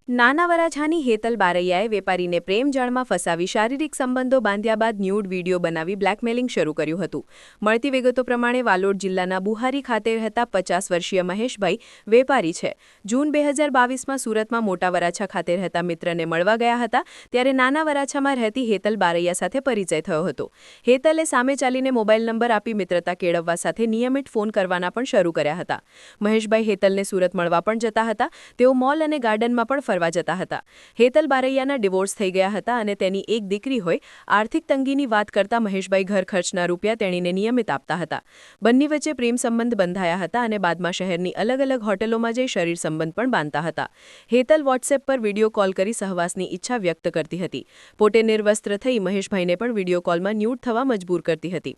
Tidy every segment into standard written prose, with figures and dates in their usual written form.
નાના વરાછાની હેતલ બારૈયાએ વેપારીને પ્રેમ જાળમાં ફસાવી શારીરિક સંબંધો બાંધ્યા બાદ ન્યૂડ વિડીયો બનાવી બ્લેકમેલિંગ શરૂ કર્યું હતું. મળતી વિગતો પ્રમાણે વાલોડ જિલ્લાના બુહારી ખાતે રહેતા 50 વર્ષીય મહેશભાઈ વેપારી છે. જૂન 2022માં સુરતમાં મોટા વરાછા ખાતે રહેતા મિત્રને મળવા ગયા હતા ત્યારે નાના વરાછામાં રહેતી હેતલ બારૈયા સાથે પરિચય થયો હતો. હેતલે સામે ચાલીને મોબાઈલ નંબર આપી મિત્રતા કેળવવા સાથે નિયમિત ફોન કરવાના પણ શરૂ કર્યા હતા. મહેશભાઈ હેતલને સુરત મળવા પણ જતા હતા. તેઓ મોલ અને ગાર્ડનમાં પણ ફરવા જતા હતા. હેતલ બારૈયાના ડિવોર્સ થઈ ગયા હતા અને તેની એક દીકરી હોય. આર્થિક તંગીની વાત કરતા મહેશભાઈ ઘર ખર્ચના રૂપિયા તેણીને નિયમિત આપતા હતા. બંને વચ્ચે પ્રેમ સંબંધ બંધાયા હતા અને બાદમાં શહેરની અલગ અલગ હોટેલોમાં જઈ શરીર સંબંધ પણ બાંધતા હતા. હેતલ વોટ્સએપ પર વિડીયો કોલ કરી સહવાસની ઈચ્છા વ્યક્ત કરતી હતી. પોતે નિર્વસ્ત્ર થઈ મહેશભાઈને પણ વિડીયો કોલમાં ન્યૂડ થવા મજબૂર કરતી હતી.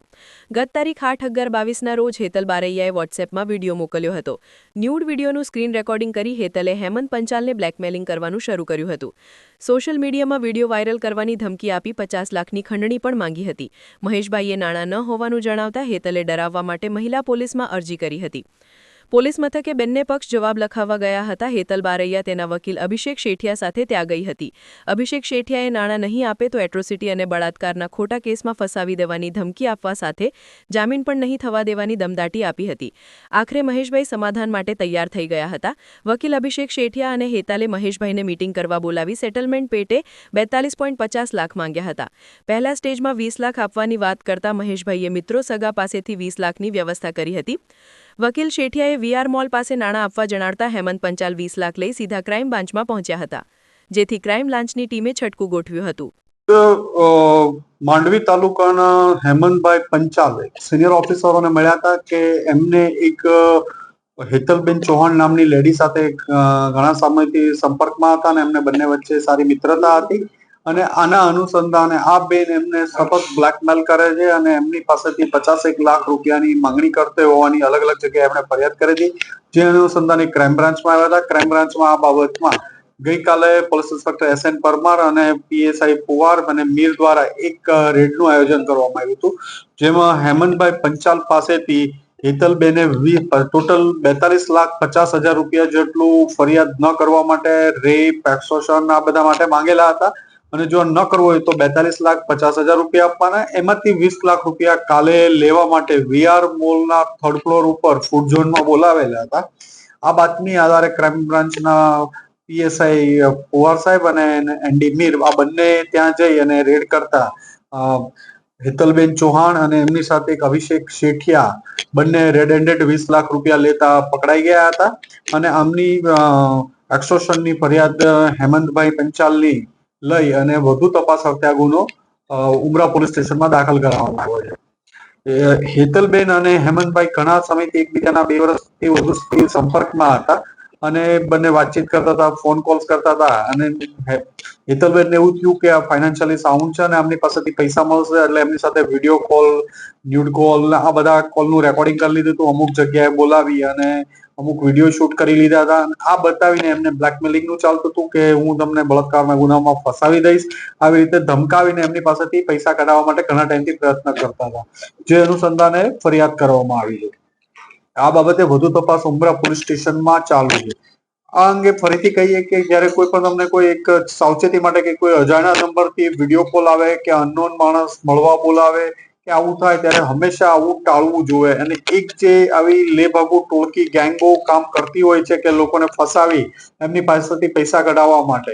ગત તારીખ 8/11/22ના રોજ હેતલ બારૈયાએ વોટ્સએપમાં વિડીયો મોકલ્યો હતો. ન્યૂડ વિડીયોનું સ્ક્રીન રેકોર્ડિંગ કરી હેતલે હેમંત પંચાલને બ્લેકમેલિંગ કરવાનું શરૂ કર્યું હતું. સોશિયલ મીડિયામાં વિડીયો વાયરલ કરવાની ધમકી આપી 50 લાખની ખંડણી પણ માંગી હતી. મહેશભાઈએ નાણાં ન હોવાનું જણાવતા હેતલે ડરાવવા માટે મહિલા પોલીસમાં અરજી કરી હતી. પોલીસ મથકે બંને પક્ષ જવાબ લખાવવા ગયા હતા. હેતલ બારૈયા તેના વકીલ અભિષેક શેઠિયા સાથે ત્યાં ગઈ હતી. અભિષેક શેઠિયાએ નાણાં નહીં આપે તો એટ્રોસિટી અને બળાત્કારના ખોટા કેસમાં ફસાવી દેવાની ધમકી આપવા સાથે જામીન પણ નહીં થવા દેવાની દમદાટી આપી હતી. આખરે મહેશભાઈ સમાધાન માટે તૈયાર થઈ ગયા હતા. વકીલ અભિષેક શેઠિયા અને હેતલે મહેશભાઈને મીટિંગ કરવા બોલાવી સેટલમેન્ટ પેટે 42.50 લાખ માંગ્યા હતા. પહેલા સ્ટેજમાં 20 લાખ આપવાની વાત કરતા મહેશભાઈએ મિત્રો સગા પાસેથી 20 લાખની વ્યવસ્થા કરી હતી. વકીલ શેઠિયાએ વીઆર મોલ પાસે નાણાં આપવા જણાવતા હેમંત પંચાલ 20 લાખ લઈ સીધા ક્રાઇમ બ્રાન્ચમાં પહોંચ્યા હતા, જેથી ક્રાઇમ બ્રાન્ચની ટીમે છટકું ગોઠવ્યું હતું. માંડવી તાલુકાના હેમંતભાઈ પંચાલ સિનિયર ઓફિસરોને મળ્યા હતા કે એમને એક હેતલબેન ચૌહાણ નામની લેડી સાથે ઘણા સમયથી સંપર્કમાં હતા અને એમને બંને વચ્ચે સારી મિત્રતા હતી અને આના અનુસંધાને આ બેન એમને સતત બ્લેકમેલ કરે છે અને એમની પાસેથી 51 લાખ રૂપિયાની માંગણી કરતો હોવાની અલગ અલગ જગ્યાએ એમણે ફરિયાદ કરી હતી. જે અનુસંધાને ક્રાઇમ બ્રાન્ચમાં આવ્યા હતા. ક્રાઇમ બ્રાન્ચમાં આ બાબતમાં ગઈકાલે પોલીસ ઇન્સ્પેક્ટર SN પરમાર અને PSI પુવાર અને મીર દ્વારા એક રેડનું આયોજન કરવામાં આવ્યું હતું, જેમાં હેમંતભાઈ પંચાલ પાસેથી હેતલબેને ટોટલ 42,50,000 રૂપિયા જેટલું ફરિયાદ ન કરવા માટે, રેપ, એક્સટોર્શન આ બધા માટે માંગેલા હતા અને જો ન કરવો હોય તો 42,50,000 રૂપિયા આપવાના. એમાંથી 20 લાખ રૂપિયા કાલે લેવા માટે VR મોલના 3rd ફ્લોર ઉપર ફૂડ ઝોનમાં બોલાવેલા હતા. આ બાતમી આધારે ક્રાઇમ બ્રાન્ચના PSI પુવાર સાહેબ અને ND મીર આ બંને ત્યાં જઈ અને રેડ કરતા હેતલબેન ચૌહાણ અને એમની સાથે એક અભિષેક શેઠિયા બંને રેડ હેન્ડેડ 20 લાખ રૂપિયા લેતા પકડાઈ ગયા હતા અને આમની એક્સટોર્શનની ફરિયાદ હેમંતભાઈ પંચાલની લઈ અને વધુ તપાસ અર્થે આ ગુનો ઉમરા પોલીસ સ્ટેશનમાં દાખલ કરવામાં આવ્યો છે. હેતલબેન અને હેમંતભાઈ ઘણા સમયથી એકબીજાના 2 વર્ષથી વધુ સંપર્કમાં હતા અને બંને વાતચીત કરતા હતા, ફોન કોલ્સ કરતા હતા અને હેતલબેન એવું થયું કે આ ફાઇનાન્શિયલી સાઉન્ડ છે અને એમની પાસેથી પૈસા મળશે એટલે એમની સાથે વિડીયો કોલ, ન્યૂડ કોલ આ બધા કોલનું રેકોર્ડિંગ કરી લીધું હતું. અમુક જગ્યાએ બોલાવી અને અમુક વિડીયો શૂટ કરી લીધા હતા અને આ બતાવીને એમને બ્લેકમેલિંગનું ચાલતું હતું કે હું તમને બળાત્કારના ગુનામાં ફસાવી દઈશ. આવી રીતે ધમકાવીને એમની પાસેથી પૈસા કઢાવવા માટે ઘણા ટાઈમથી પ્રયત્ન કરતા હતા, જે અનુસંધાને ફરિયાદ કરવામાં આવી છે. આ બાબતે વધુ તપાસ ઉમરા પોલીસ સ્ટેશનમાં ચાલુ છે. આ અંગે ફરીથી કહીએ કે જ્યારે કોઈ પણ તમને કોઈ એક સાવચેતી માટે કે કોઈ અજાણ્યા નંબરથી વિડીયો કોલ આવે કે અનનોન માણસ મળવા બોલાવે કે આવું થાય ત્યારે હંમેશા આવું ટાળવું જોઈએ. અને એક જે આવી લેભાગુ ટોળકી ગેંગો કામ કરતી હોય છે કે લોકોને ફસાવી એમની પાસેથી પૈસા કઢાવવા માટે,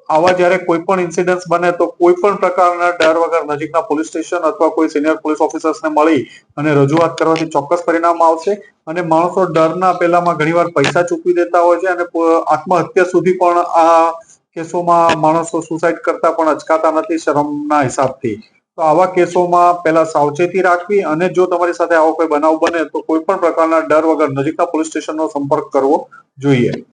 આવા જ્યારે કોઈ પણ ઇન્સિડન્ટ્સ બને તો કોઈ પણ પ્રકારના ડર વગર નજીકના પોલીસ સ્ટેશન અથવા કોઈ સિનિયર પોલીસ ઓફિસર્સને મળી અને રજૂઆત કરવાથી ચોક્કસ પરિણામ આવશે. અને માણસો ડરના પેલામાં ઘણીવાર પૈસા ચૂકવી દેતા હોય છે અને આત્મહત્યા સુધી પણ આ કેસોમાં માણસો સુસાઇડ કરતા પણ અચકાતા નથી શરમના હિસાબથી. તો આવા કેસોમાં પહેલા સાવચેતી રાખવી અને જો તમારી સાથે આવો કોઈ બનાવ બને તો કોઈ પણ પ્રકારના ડર વગર નજીકના પોલીસ સ્ટેશનનો સંપર્ક કરવો જોઈએ.